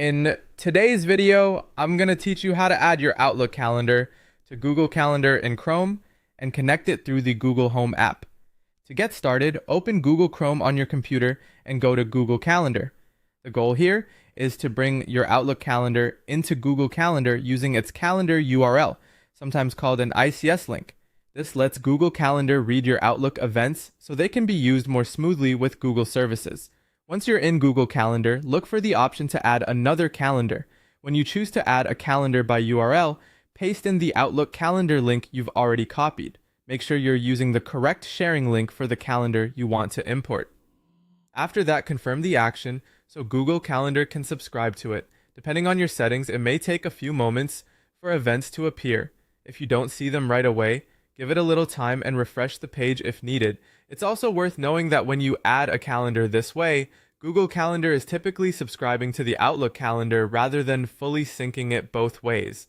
In today's video, I'm going to teach you how to add your Outlook calendar to Google Calendar in Chrome and connect it through the Google Home app. To get started, open Google Chrome on your computer and go to Google Calendar. The goal here is to bring your Outlook calendar into Google Calendar using its calendar URL, sometimes called an ICS link. This lets Google Calendar read your Outlook events so they can be used more smoothly with Google services. Once you're in Google Calendar, look for the option to add another calendar. When you choose to add a calendar by URL, paste in the Outlook calendar link you've already copied. Make sure you're using the correct sharing link for the calendar you want to import. After that, confirm the action so Google Calendar can subscribe to it. Depending on your settings, it may take a few moments for events to appear. If you don't see them right away, give it a little time and refresh the page if needed. It's also worth knowing that when you add a calendar this way, Google Calendar is typically subscribing to the Outlook calendar rather than fully syncing it both ways.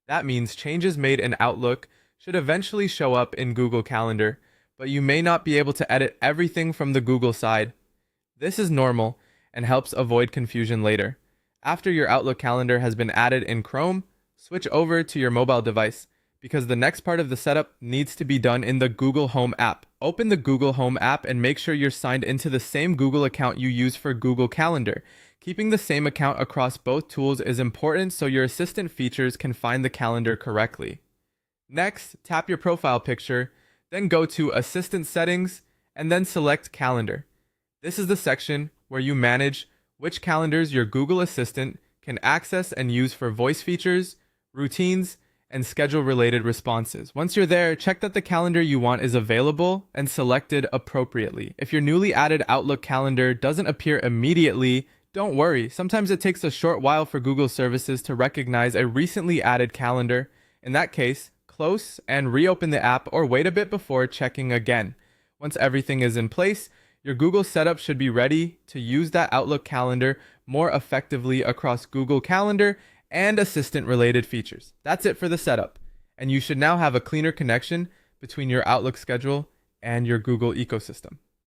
That means changes made in Outlook should eventually show up in Google Calendar, but you may not be able to edit everything from the Google side. This is normal and helps avoid confusion later. After your Outlook calendar has been added in Chrome, switch over to your mobile device, because the next part of the setup needs to be done in the Google Home app. Open the Google Home app and make sure you're signed into the same Google account you use for Google Calendar. Keeping the same account across both tools is important so your assistant features can find the calendar correctly. Next, tap your profile picture, then go to Assistant Settings, and then select Calendar. This is the section where you manage which calendars your Google Assistant can access and use for voice features, routines, and schedule-related responses. Once you're there, check that the calendar you want is available and selected appropriately. If your newly added Outlook calendar doesn't appear immediately, don't worry. Sometimes it takes a short while for Google services to recognize a recently added calendar. In that case, close and reopen the app or wait a bit before checking again. Once everything is in place, your Google setup should be ready to use that Outlook calendar more effectively across Google Calendar and assistant-related features. That's it for the setup, and you should now have a cleaner connection between your Outlook schedule and your Google ecosystem.